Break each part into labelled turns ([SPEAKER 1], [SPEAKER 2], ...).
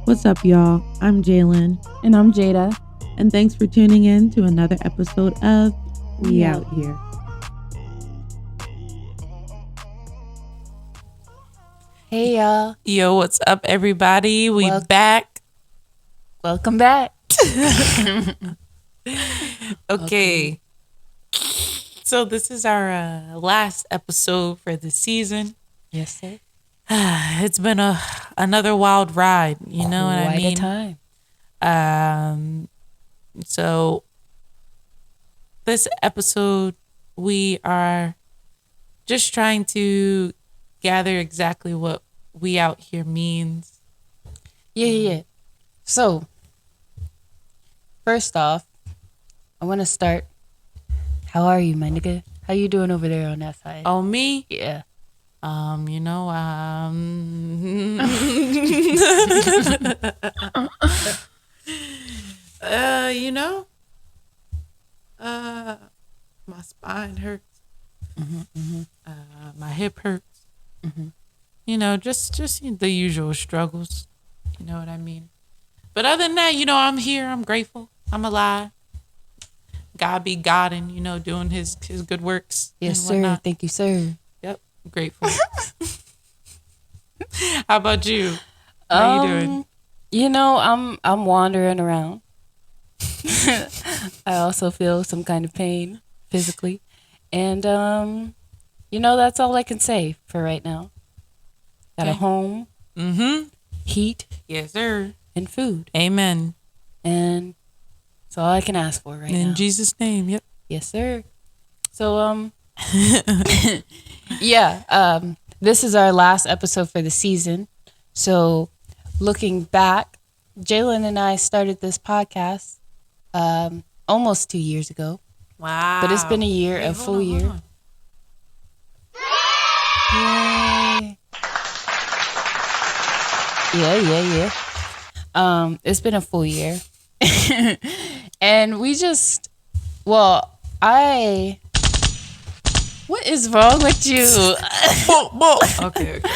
[SPEAKER 1] What's up, y'all? I'm Jalen.
[SPEAKER 2] And I'm Jada.
[SPEAKER 1] And thanks for tuning in to another episode of We Out Here.
[SPEAKER 2] Hey, y'all.
[SPEAKER 1] Yo, what's up, everybody? We back.
[SPEAKER 2] Welcome back.
[SPEAKER 1] Okay. So this is our last episode for the season.
[SPEAKER 2] Yes, sir.
[SPEAKER 1] It's been another wild ride. You know what I mean?
[SPEAKER 2] Quite a time.
[SPEAKER 1] So this episode, we are just trying to gather exactly what we out here means.
[SPEAKER 2] Yeah. So, first off, I want to start. How are you, my nigga? How you doing over there on that side?
[SPEAKER 1] Oh, me?
[SPEAKER 2] Yeah.
[SPEAKER 1] You know, my spine hurts. My hip hurts. You know, just the usual struggles. You know what I mean? But other than that, you know, I'm here. I'm grateful. I'm alive. God be God and, you know, doing his good works.
[SPEAKER 2] Yes, sir. Thank you, sir.
[SPEAKER 1] Yep. Grateful. How about you? How you doing?
[SPEAKER 2] You know, I'm wandering around. I also feel some kind of pain physically. And you know, that's all I can say for right now. Got a home, heat,
[SPEAKER 1] yes, sir,
[SPEAKER 2] and food.
[SPEAKER 1] Amen.
[SPEAKER 2] And that's all I can ask for right now.
[SPEAKER 1] In Jesus' name, yep.
[SPEAKER 2] Yes, sir. So yeah, this is our last episode for the season. So looking back, Jalen and I started this podcast almost 2 years ago.
[SPEAKER 1] Wow.
[SPEAKER 2] But it's been a year, a full year. Yay. Yeah. It's been a full year. And we just, what is wrong with you?
[SPEAKER 1] Okay, go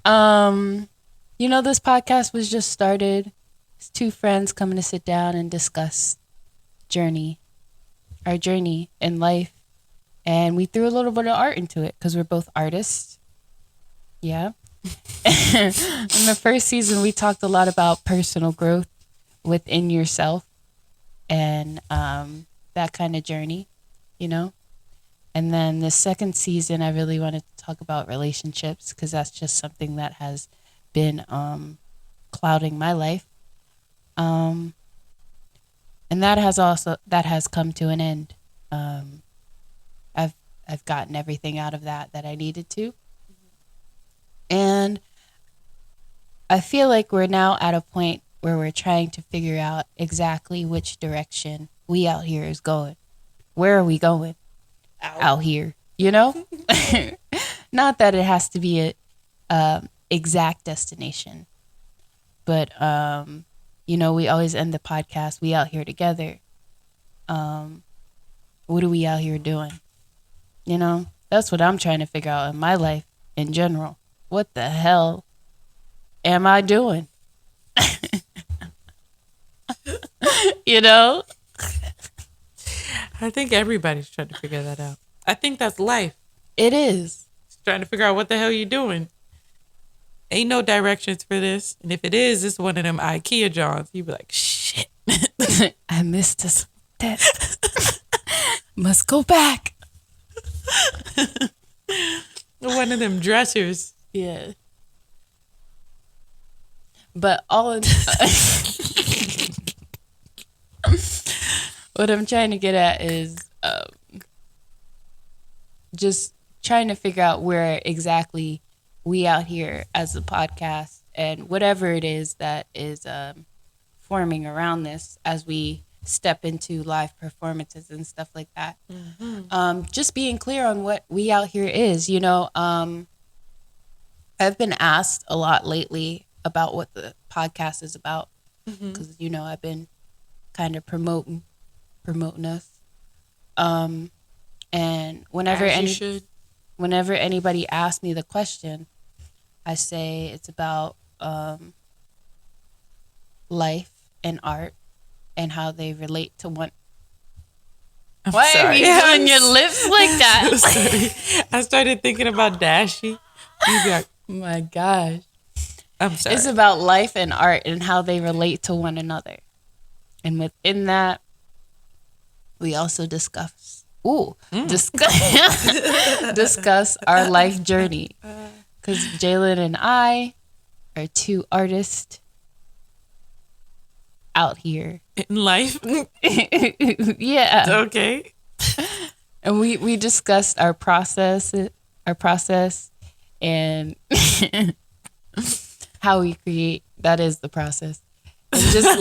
[SPEAKER 1] ahead.
[SPEAKER 2] You know, this podcast was just started. It's two friends coming to sit down and discuss our journey in life. And we threw a little bit of art into it because we're both artists. Yeah. In the first season, we talked a lot about personal growth within yourself and that kind of journey, you know. And then the second season, I really wanted to talk about relationships because that's just something that has been clouding my life. And that has come to an end. I've gotten everything out of that I needed to. And I feel like we're now at a point where we're trying to figure out exactly which direction We Out Here is going. Where are we going? Out here, you know? Not that it has to be a exact destination. But, you know, we always end the podcast, we out here together. What are we out here doing? You know, that's what I'm trying to figure out in my life in general. What the hell am I doing? You know?
[SPEAKER 1] I think everybody's trying to figure that out. I think that's life.
[SPEAKER 2] It is.
[SPEAKER 1] It's trying to figure out what the hell you're doing. Ain't no directions for this. And if it is, it's one of them IKEA Johns. You be like, shit.
[SPEAKER 2] I missed a step. Must go back.
[SPEAKER 1] One of them dressers.
[SPEAKER 2] Yeah. But what I'm trying to get at is just trying to figure out where exactly we out here as a podcast and whatever it is that is forming around this as we step into live performances and stuff like that. Just being clear on what we out here is, you know. I've been asked a lot lately about what the podcast is about because, you know, I've been kind of promoting us. And whenever anybody asks me the question, I say it's about life and art and how they relate to one.
[SPEAKER 1] I'm
[SPEAKER 2] Why are
[SPEAKER 1] sorry.
[SPEAKER 2] you doing your lips like that?
[SPEAKER 1] So sorry. I started thinking about Dashi. You got.
[SPEAKER 2] Oh my gosh.
[SPEAKER 1] I'm sorry.
[SPEAKER 2] It's about life and art and how they relate to one another. And within that, we also discuss discuss our life journey. Because Jalen and I are two artists out here.
[SPEAKER 1] In life.
[SPEAKER 2] Yeah.
[SPEAKER 1] Okay.
[SPEAKER 2] And we discussed our process and how we create. That is the process. And just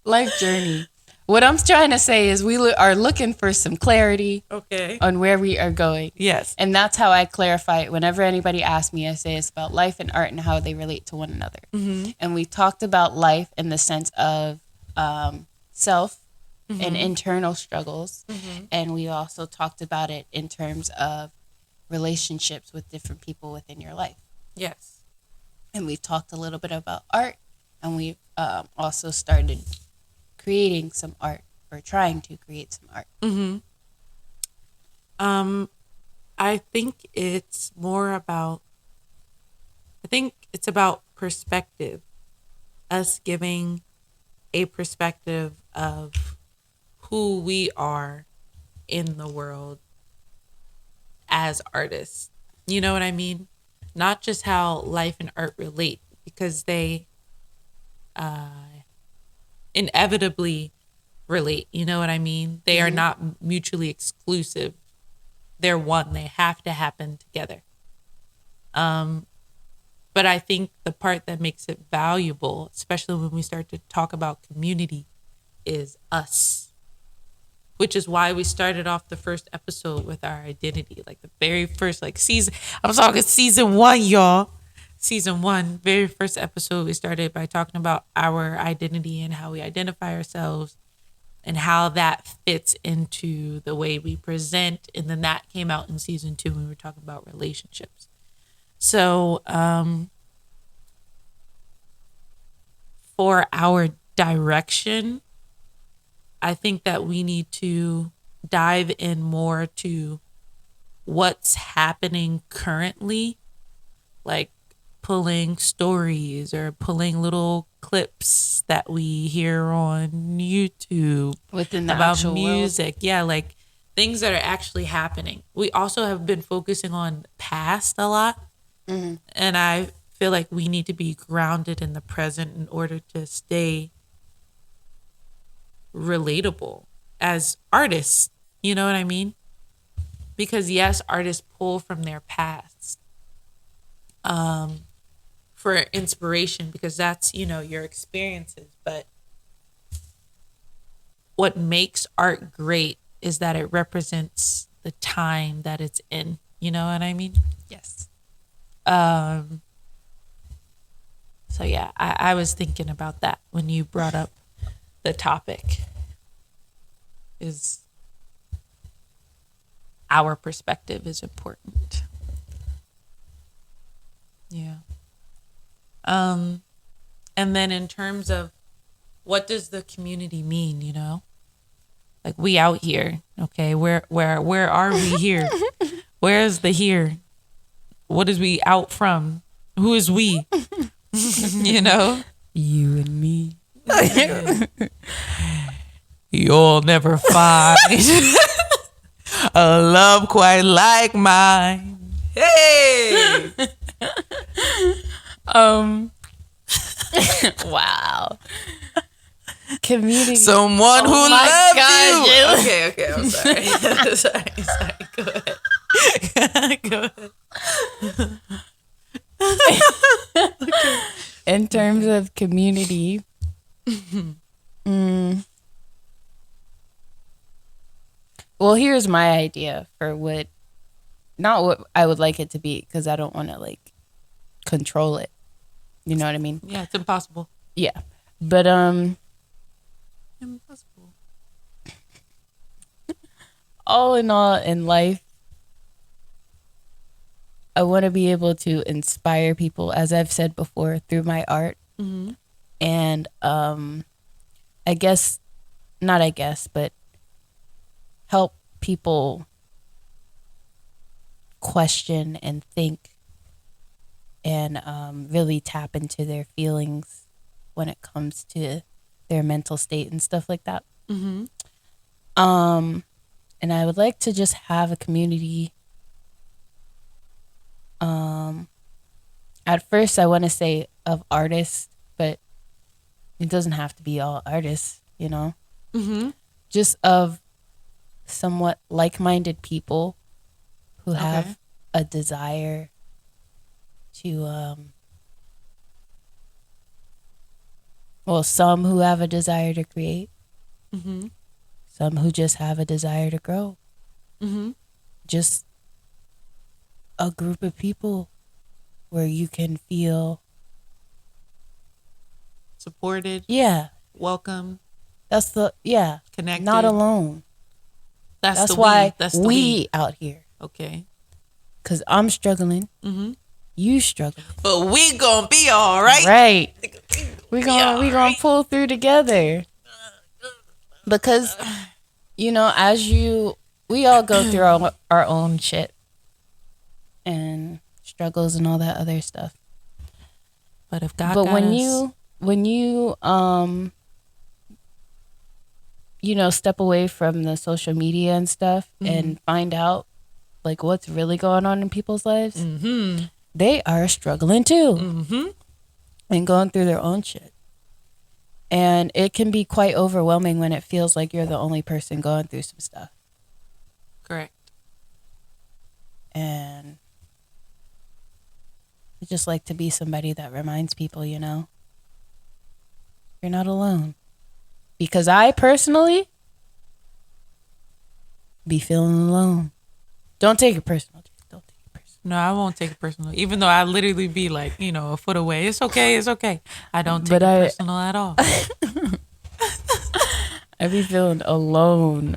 [SPEAKER 2] life journey. What I'm trying to say is we are looking for some clarity
[SPEAKER 1] Okay.
[SPEAKER 2] on where we are going.
[SPEAKER 1] Yes.
[SPEAKER 2] And that's how I clarify it. Whenever anybody asks me, I say it's about life and art and how they relate to one another. Mm-hmm. And we talked about life in the sense of self and internal struggles. Mm-hmm. And we also talked about it in terms of relationships with different people within your life.
[SPEAKER 1] Yes.
[SPEAKER 2] And we've talked a little bit about art. And we've also started creating some art or trying to create some art.
[SPEAKER 1] Mm-hmm. I think it's about perspective. Us giving a perspective of who we are in the world as artists. You know what I mean? Not just how life and art relate, because they inevitably relate. You know what I mean? They are not mutually exclusive. They're one. They have to happen together. But I think the part that makes it valuable, especially when we start to talk about community, is us. Which is why we started off the first episode with our identity. Like the very first season. I'm talking season 1, y'all. Season 1, very first episode, we started by talking about our identity and how we identify ourselves and how that fits into the way we present. And then that came out in season 2 when we were talking about relationships. So for our direction, I think that we need to dive in more to what's happening currently, like pulling stories or pulling little clips that we hear on YouTube
[SPEAKER 2] Within the
[SPEAKER 1] about
[SPEAKER 2] actual
[SPEAKER 1] music.
[SPEAKER 2] world.
[SPEAKER 1] Yeah, like things that are actually happening. We also have been focusing on past a lot. Mm-hmm. And I feel like we need to be grounded in the present in order to stay relatable as artists. You know what I mean? Because yes, artists pull from their past for inspiration, because that's, your experiences. But what makes art great is that it represents the time that it's in. You know what I mean?
[SPEAKER 2] Yes.
[SPEAKER 1] So yeah, I was thinking about that when you brought up the topic. Is our perspective is important. Yeah. And then in terms of what does the community mean, Like we out here, okay? Where are we here? Where is the here? What is we out from? Who is we?
[SPEAKER 2] You and me.
[SPEAKER 1] You'll never find a love quite like mine. Hey!
[SPEAKER 2] Wow. Community.
[SPEAKER 1] Someone who
[SPEAKER 2] my
[SPEAKER 1] loves
[SPEAKER 2] God,
[SPEAKER 1] you. Okay, I'm sorry. sorry. Go ahead.
[SPEAKER 2] In terms of community, well, here's my idea for not what I would like it to be, because I don't want to control it. You know what I mean?
[SPEAKER 1] Yeah, it's impossible.
[SPEAKER 2] Yeah. But
[SPEAKER 1] Impossible.
[SPEAKER 2] all in all in life, I want to be able to inspire people, as I've said before, through my art.
[SPEAKER 1] Mm-hmm.
[SPEAKER 2] And I guess, not I guess, but help people question and think and really tap into their feelings when it comes to their mental state and stuff like that.
[SPEAKER 1] Mm-hmm.
[SPEAKER 2] And I would like to just have a community. At first, I want to say of artists, but it doesn't have to be all artists, you know?
[SPEAKER 1] Mm-hmm.
[SPEAKER 2] Just of somewhat like-minded people who
[SPEAKER 1] Okay.
[SPEAKER 2] have a desire to, well, some who have a desire to create,
[SPEAKER 1] Mm-hmm.
[SPEAKER 2] some who just have a desire to grow.
[SPEAKER 1] Mm-hmm.
[SPEAKER 2] Just a group of people where you can feel,
[SPEAKER 1] Supported,
[SPEAKER 2] yeah,
[SPEAKER 1] welcome,
[SPEAKER 2] connected, not alone. That's
[SPEAKER 1] the
[SPEAKER 2] why
[SPEAKER 1] we. That's the
[SPEAKER 2] we out here.
[SPEAKER 1] Okay.
[SPEAKER 2] Because I'm struggling.
[SPEAKER 1] Mm-hmm.
[SPEAKER 2] You struggling.
[SPEAKER 1] But we gonna be all right.
[SPEAKER 2] Right. We gonna pull through together. Because, you know, we all go through our own shit and struggles and all that other stuff.
[SPEAKER 1] But if God
[SPEAKER 2] But
[SPEAKER 1] got
[SPEAKER 2] when
[SPEAKER 1] us,
[SPEAKER 2] you you know, step away from the social media and stuff and find out like what's really going on in people's lives, they are struggling too and going through their own shit. And it can be quite overwhelming when it feels like you're the only person going through some stuff.
[SPEAKER 1] correct.
[SPEAKER 2] And I just like to be somebody that reminds people, you know, you're not alone. Because I personally be feeling alone. Don't take it personal. Don't take it personal.
[SPEAKER 1] No, I won't take it personal. Even though I literally be like, you know, a foot away. It's okay. It's okay. I don't take it personal at all.
[SPEAKER 2] I be feeling alone.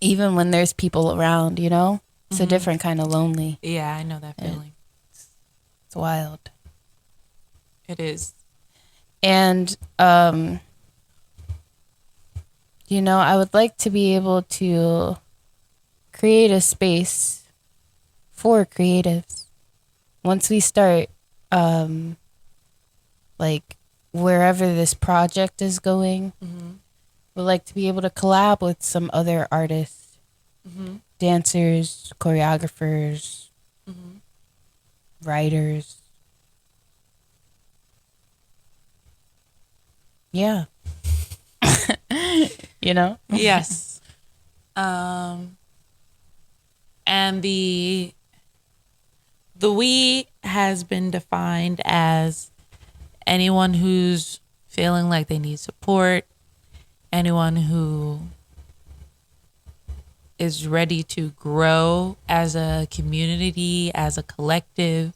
[SPEAKER 2] Even when there's people around, you know? It's a different kind of lonely.
[SPEAKER 1] Yeah, I know that feeling.
[SPEAKER 2] It's wild.
[SPEAKER 1] It is.
[SPEAKER 2] And, you know, I would like to be able to create a space for creatives. Once we start, like, wherever this project is going, we'd like to be able to collab with some other artists, dancers, choreographers, writers. Yeah. You know?
[SPEAKER 1] Yes. And the we has been defined as anyone who's feeling like they need support, anyone who is ready to grow as a community, as a collective.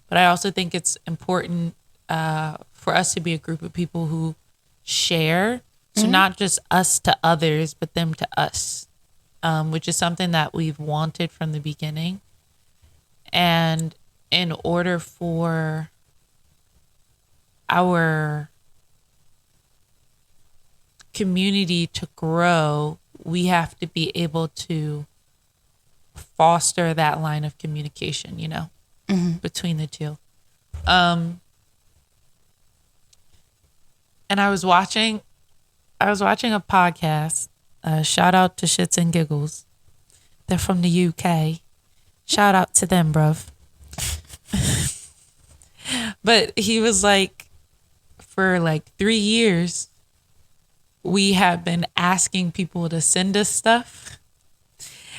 [SPEAKER 1] But I also think it's important for us to be a group of people who share. So not just us to others, but them to us, which is something that we've wanted from the beginning. And in order for our community to grow, we have to be able to foster that line of communication, you know, between the two. And I was watching a podcast. Shout out to Shits and Giggles. They're from the UK. Shout out to them, bruv. But he was like, for like 3 years, we have been asking people to send us stuff.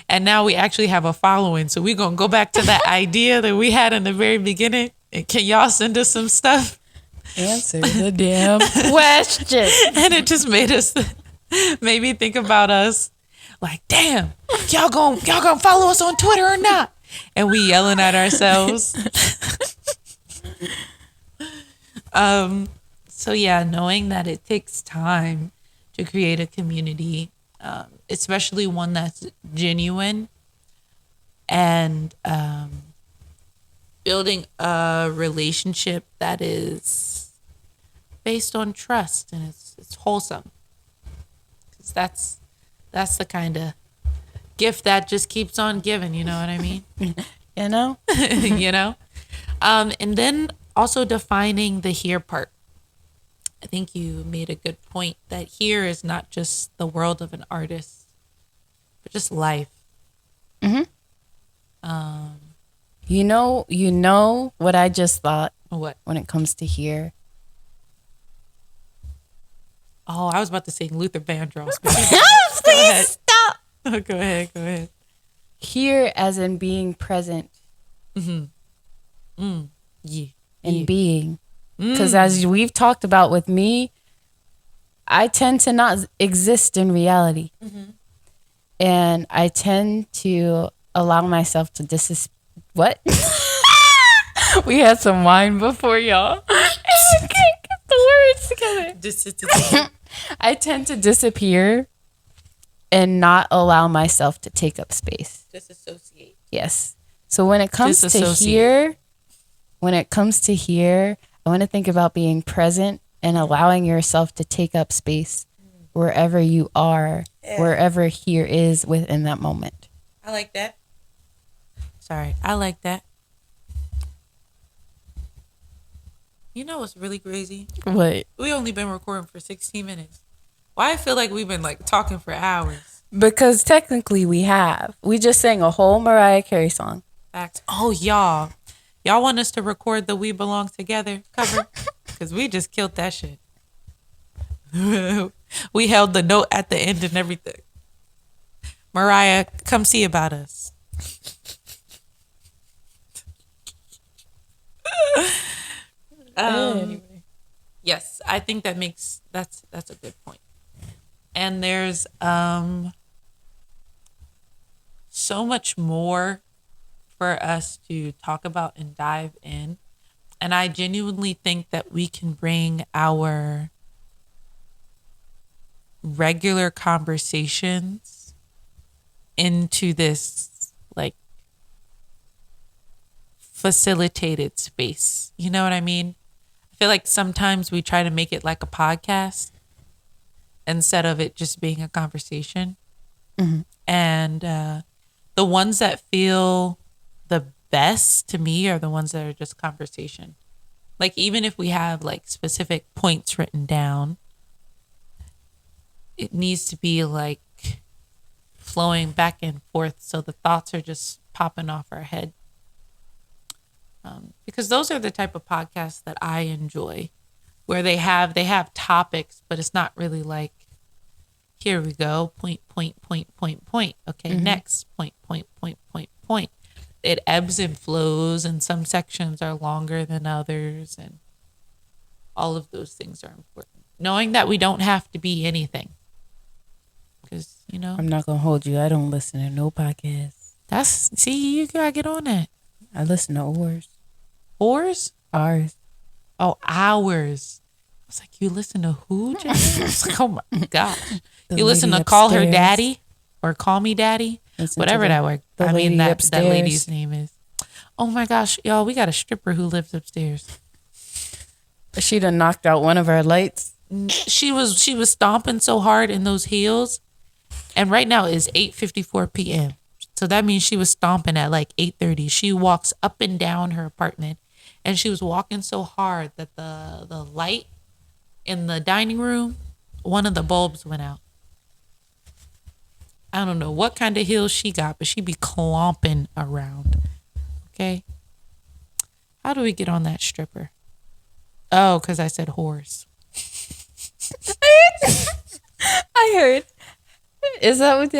[SPEAKER 1] And now we actually have a following. So we're going to go back to that idea that we had in the very beginning. And can y'all send us some stuff?
[SPEAKER 2] Answer the damn question.
[SPEAKER 1] And it just made me think about us. Like, damn, y'all gonna follow us on Twitter or not? And we yelling at ourselves. So yeah, knowing that it takes time to create a community, especially one that's genuine and building a relationship that is based on trust and it's wholesome. 'Cause that's the kind of gift that just keeps on giving, you know what I mean?
[SPEAKER 2] You know?
[SPEAKER 1] You know? And then also defining the here part. I think you made a good point that here is not just the world of an artist, but just life.
[SPEAKER 2] Mm-hmm. You know what I just thought
[SPEAKER 1] What?
[SPEAKER 2] when it comes to here.
[SPEAKER 1] Oh, I was about to say Luther Vandross.
[SPEAKER 2] Please stop.
[SPEAKER 1] Go ahead.
[SPEAKER 2] Here as in being present
[SPEAKER 1] Yeah.
[SPEAKER 2] and
[SPEAKER 1] Yeah.
[SPEAKER 2] being. Because as we've talked about with me, I tend to not exist in reality. And I tend to allow myself to what? We had some wine before, y'all. I can't get the words together. I tend to disappear and not allow myself to take up space.
[SPEAKER 1] Disassociate.
[SPEAKER 2] Yes. So when it comes to here, I want to think about being present and allowing yourself to take up space wherever you are, wherever here is within that moment.
[SPEAKER 1] I like that. Sorry, I like that. You know what's really crazy?
[SPEAKER 2] What?
[SPEAKER 1] We only been recording for 16 minutes. Why I feel like we've been like talking for hours.
[SPEAKER 2] Because technically we have. We just sang a whole Mariah Carey song.
[SPEAKER 1] Facts. Oh, y'all want us to record the We Belong Together cover? Because we just killed that shit. We held the note at the end and everything. Mariah, come see about us.
[SPEAKER 2] Anyway.
[SPEAKER 1] Yes, I think that's a good point. And there's so much more for us to talk about and dive in. And I genuinely think that we can bring our regular conversations into this like facilitated space. You know what I mean? I feel like sometimes we try to make it like a podcast instead of it just being a conversation.
[SPEAKER 2] Mm-hmm.
[SPEAKER 1] And the ones that feel the best to me are the ones that are just conversation. Like even if we have like specific points written down, it needs to be like flowing back and forth so the thoughts are just popping off our head. Because those are the type of podcasts that I enjoy, where they have topics, but it's not really like, here we go, point. Okay, next, point. It ebbs and flows, and some sections are longer than others, and all of those things are important. Knowing that we don't have to be anything. Because, you know.
[SPEAKER 2] I'm not going to hold you. I don't listen to no podcasts.
[SPEAKER 1] See, you got to get on that.
[SPEAKER 2] I listen to ours.
[SPEAKER 1] Ours?
[SPEAKER 2] Ours.
[SPEAKER 1] Oh, ours. I was like, you listen to who, Jen? I was like, oh my gosh. You listen to Call Her Daddy or Call Me Daddy? Whatever that word. I mean, that lady's name is. Oh my gosh, y'all, we got a stripper who lives upstairs.
[SPEAKER 2] She done knocked out one of our lights.
[SPEAKER 1] She was stomping so hard in those heels. And right now is 8:54 p.m. So that means she was stomping at like 8:30. She walks up and down her apartment. And she was walking so hard that the light in the dining room, one of the bulbs went out. I don't know what kind of heels she got, but she be clomping around. Okay. How do we get on that stripper? Oh, because I said horse.
[SPEAKER 2] I heard. Is that what?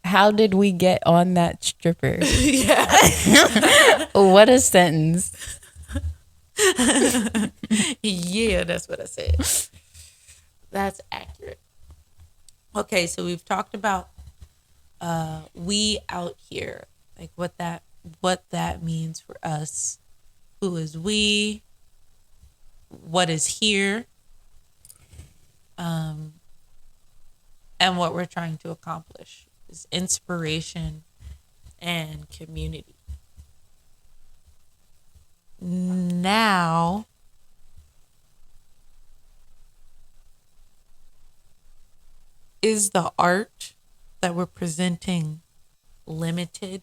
[SPEAKER 2] How did we get on that stripper?
[SPEAKER 1] Yeah.
[SPEAKER 2] What a sentence.
[SPEAKER 1] Yeah, that's what I said. That's accurate. Okay, so we've talked about we out here, like what that means for us. Who is we? What is here? And what we're trying to accomplish is inspiration and community. now, is the art that we're presenting limited?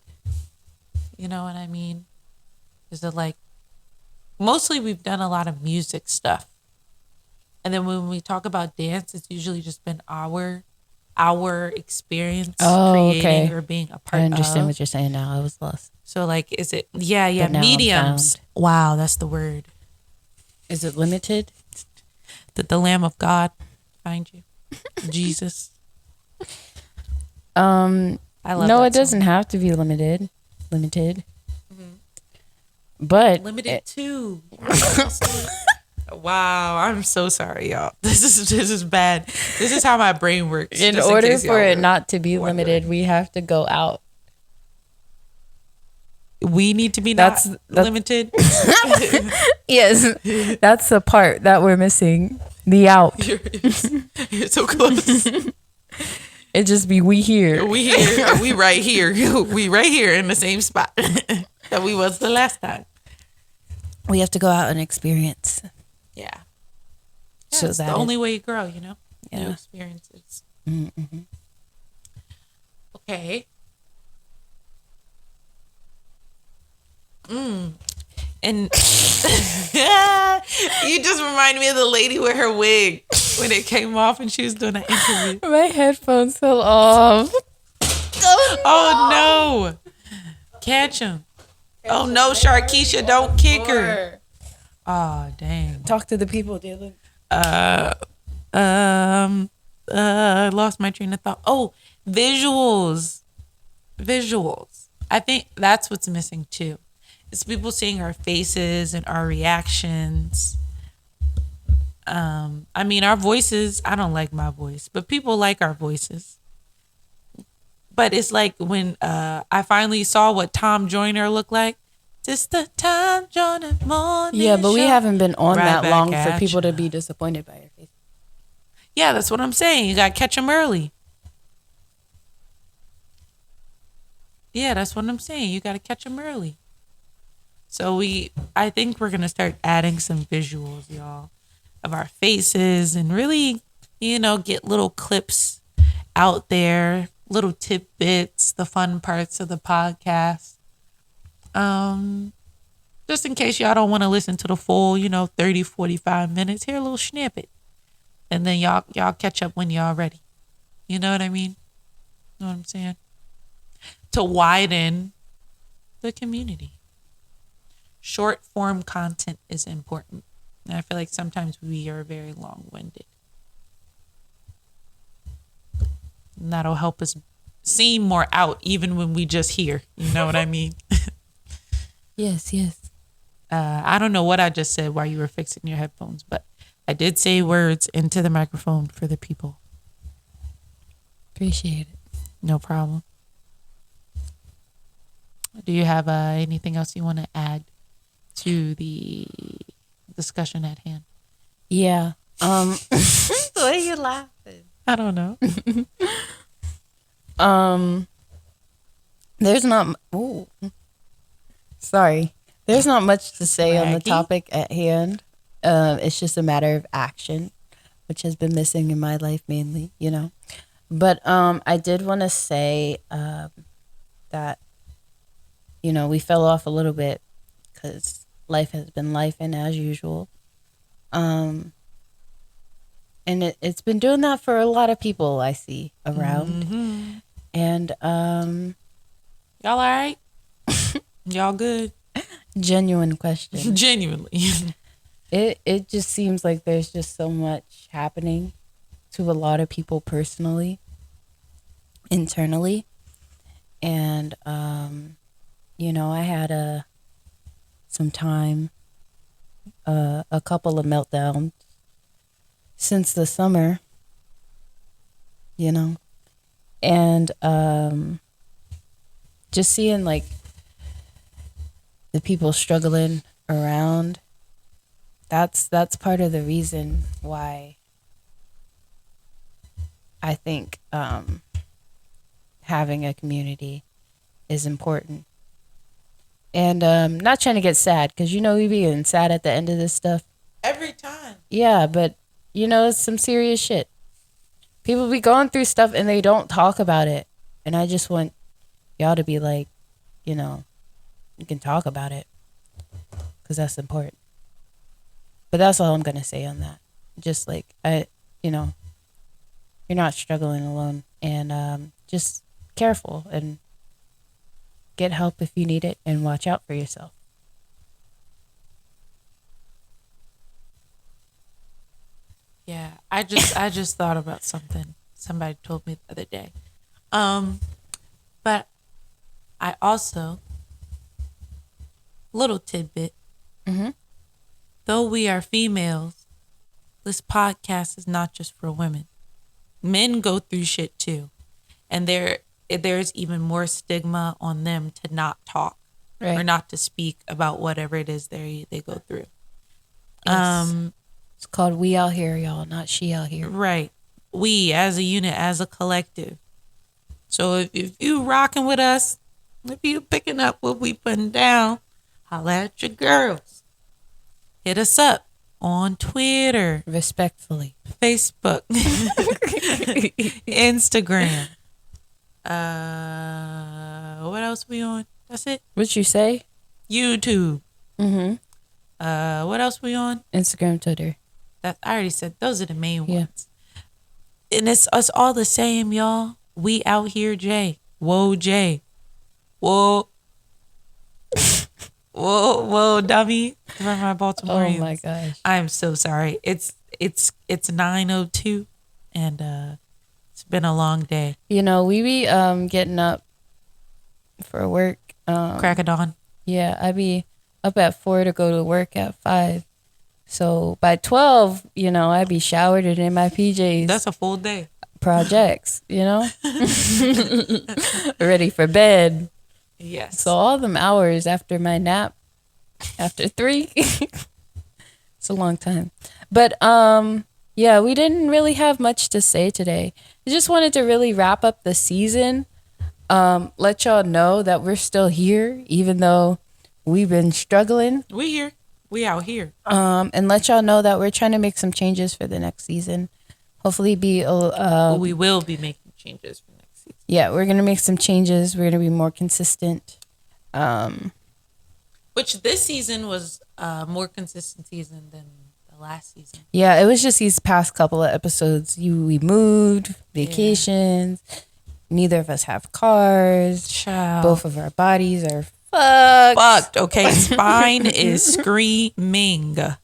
[SPEAKER 1] You know what I mean? Is it like, mostly we've done a lot of music stuff. And then when we talk about dance, it's usually just been our experience creating or being a part
[SPEAKER 2] I
[SPEAKER 1] of.
[SPEAKER 2] understand what you're saying now. I was lost.
[SPEAKER 1] So like, is it, yeah,
[SPEAKER 2] But now I'm
[SPEAKER 1] mediums.
[SPEAKER 2] found.
[SPEAKER 1] Wow, that's the word.
[SPEAKER 2] Is it limited?
[SPEAKER 1] Did the Lamb of God find you? Jesus.
[SPEAKER 2] I
[SPEAKER 1] love
[SPEAKER 2] no,
[SPEAKER 1] that
[SPEAKER 2] it doesn't
[SPEAKER 1] song.
[SPEAKER 2] have to be limited. Limited. But
[SPEAKER 1] Limited to. Wow, I'm so sorry, y'all. This is bad. This is how my brain works.
[SPEAKER 2] in
[SPEAKER 1] just
[SPEAKER 2] order
[SPEAKER 1] case
[SPEAKER 2] for
[SPEAKER 1] y'all
[SPEAKER 2] it
[SPEAKER 1] were
[SPEAKER 2] not to be
[SPEAKER 1] wondering.
[SPEAKER 2] limited, we have to go out.
[SPEAKER 1] We need to be
[SPEAKER 2] That's-
[SPEAKER 1] not
[SPEAKER 2] that's-
[SPEAKER 1] limited.
[SPEAKER 2] Yes, that's the part that we're missing. The out.
[SPEAKER 1] You're so close.
[SPEAKER 2] It just be we here.
[SPEAKER 1] We here. We right here. We right here in the same spot that we was the last time.
[SPEAKER 2] We have to go out and experience.
[SPEAKER 1] Yeah.
[SPEAKER 2] So
[SPEAKER 1] It's
[SPEAKER 2] that
[SPEAKER 1] the only way you grow, you know?
[SPEAKER 2] Yeah.
[SPEAKER 1] New experiences.
[SPEAKER 2] Mm-hmm.
[SPEAKER 1] Okay. And you just remind me of the lady with her wig when it came off and she was doing an interview.
[SPEAKER 2] My headphones fell off.
[SPEAKER 1] Oh no. Catch him. Oh no, Sharkeisha, don't kick her. Oh dang.
[SPEAKER 2] Talk to the people, Dylan.
[SPEAKER 1] I lost my train of thought. Oh, visuals. I think that's what's missing too. It's people seeing our faces and our reactions. I mean, our voices, I don't like my voice, but people like our voices. But it's like when I finally saw what Tom Joyner looked like. Just the Tom Joyner morning
[SPEAKER 2] Yeah, but we
[SPEAKER 1] show.
[SPEAKER 2] haven't been on
[SPEAKER 1] Right
[SPEAKER 2] that
[SPEAKER 1] back
[SPEAKER 2] long for
[SPEAKER 1] at
[SPEAKER 2] people
[SPEAKER 1] ya.
[SPEAKER 2] to be disappointed by your face.
[SPEAKER 1] Yeah, that's what I'm saying. You got to catch them early. Yeah, that's what I'm saying. You got to catch them early. So I think we're going to start adding some visuals, y'all, of our faces and really, get little clips out there, little tidbits, the fun parts of the podcast. Just in case y'all don't want to listen to the full, 30, 45 minutes, here a little snippet. And then y'all catch up when y'all ready. You know what I mean? Know what I'm saying? To widen the community. Short form content is important. And I feel like sometimes we are very long-winded. And that'll help us seem more out even when we just hear. You know what I mean?
[SPEAKER 2] Yes.
[SPEAKER 1] I don't know what I just said while you were fixing your headphones, but I did say words into the microphone for the people.
[SPEAKER 2] Appreciate it.
[SPEAKER 1] No problem. Do you have anything else you want to add to the discussion at hand?
[SPEAKER 2] Yeah. Why are you laughing?
[SPEAKER 1] I don't know.
[SPEAKER 2] There's not. Ooh. Sorry. There's not much to say on the
[SPEAKER 1] Braggy?
[SPEAKER 2] topic at hand. It's just a matter of action, which has been missing in my life mainly, But I did want to say that, we fell off a little bit because life has been lifing as usual. And it's been doing that for a lot of people I see around.
[SPEAKER 1] Mm-hmm.
[SPEAKER 2] And
[SPEAKER 1] Y'all all right? Y'all good?
[SPEAKER 2] genuine question.
[SPEAKER 1] Genuinely.
[SPEAKER 2] It just seems like there's just so much happening to a lot of people personally, internally. And I had some time, a couple of meltdowns since the summer, and just seeing like the people struggling around. That's part of the reason why I think having a community is important. And not trying to get sad, because we be getting sad at the end of this stuff.
[SPEAKER 1] Every time.
[SPEAKER 2] Yeah, but it's some serious shit. People be going through stuff and they don't talk about it. And I just want y'all to be like, you can talk about it, because that's important. But that's all I'm going to say on that. Just like, you're not struggling alone. And just careful and get help if you need it, and watch out for yourself.
[SPEAKER 1] Yeah, I just thought about something somebody told me the other day. But I also, little tidbit, though we are females, this podcast is not just for women. Men go through shit too, and there's even more stigma on them to not talk,
[SPEAKER 2] Right.
[SPEAKER 1] or not to speak about whatever it is they go through.
[SPEAKER 2] Yes. It's called We Out Here, y'all, not She Out Here.
[SPEAKER 1] Right. We as a unit, as a collective. So if you rocking with us, if you picking up what we putting down, holla at your girls. Hit us up on Twitter,
[SPEAKER 2] Respectfully.
[SPEAKER 1] Facebook, Instagram. What else we on? That's it.
[SPEAKER 2] What you say?
[SPEAKER 1] YouTube.
[SPEAKER 2] Mm-hmm.
[SPEAKER 1] What else we on?
[SPEAKER 2] Instagram, Twitter.
[SPEAKER 1] That I already said. Those are the main
[SPEAKER 2] Yeah.
[SPEAKER 1] ones. And it's us all the same, y'all. We out here, Jay. Whoa, Jay. Whoa. Whoa, dummy. For my Baltimoreans.
[SPEAKER 2] Oh my gosh.
[SPEAKER 1] I am so sorry. It's 9:02, and it's been a long day.
[SPEAKER 2] We be getting up for work.
[SPEAKER 1] Crack of dawn.
[SPEAKER 2] Yeah, I be up at 4 to go to work at 5. So by 12, I be showered and in my PJs.
[SPEAKER 1] That's a full day.
[SPEAKER 2] Projects, ready for bed.
[SPEAKER 1] Yes.
[SPEAKER 2] So all them hours after my nap, after 3, it's a long time. But yeah, we didn't really have much to say today. I just wanted to really wrap up the season. Let y'all know that we're still here, even though we've been struggling.
[SPEAKER 1] We here. We out here.
[SPEAKER 2] And let y'all know that we're trying to make some changes for the next season. Hopefully we will be making changes for next season. Yeah, we're going to make some changes. We're going to be more consistent.
[SPEAKER 1] Which this season was a more consistent season than the last season.
[SPEAKER 2] Yeah, it was just these past couple of episodes. We moved, vacations. Yeah. Neither of us have cars. Child. Both of our bodies are fucked.
[SPEAKER 1] Okay, spine is screaming.
[SPEAKER 2] Like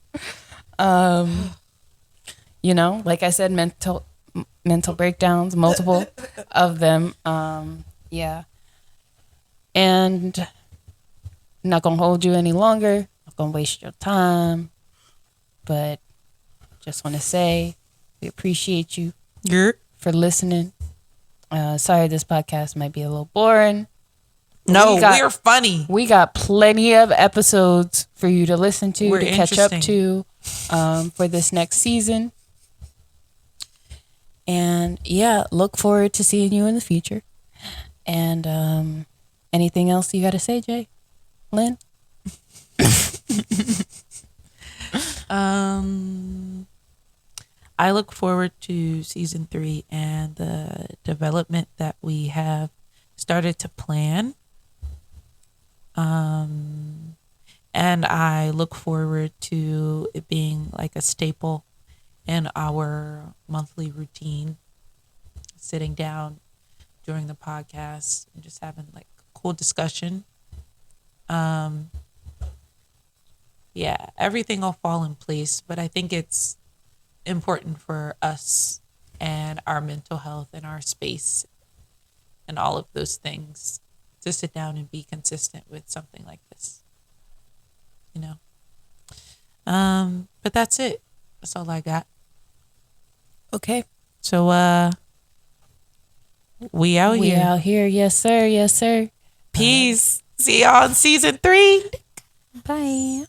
[SPEAKER 2] I said, mental breakdowns, multiple of them. Yeah. And I'm not gonna hold you any longer. Not gonna waste your time. But just want to say we appreciate you for listening. Sorry, this podcast might be a little boring.
[SPEAKER 1] No, we're funny.
[SPEAKER 2] We got plenty of episodes for you to listen to, to catch up to for this next season. And yeah, look forward to seeing you in the future. And anything else you got to say, Jay? Lynn?
[SPEAKER 1] I look forward to season 3 and the development that we have started to plan. And I look forward to it being like a staple in our monthly routine, sitting down during the podcast and just having like a cool discussion. Yeah, everything will fall in place, but I think it's important for us and our mental health and our space and all of those things to sit down and be consistent with something like this, but that's it. That's all I got.
[SPEAKER 2] Okay.
[SPEAKER 1] So, we out here.
[SPEAKER 2] We out here. Yes, sir. Yes, sir.
[SPEAKER 1] Peace. See y'all in season 3.
[SPEAKER 2] Bye.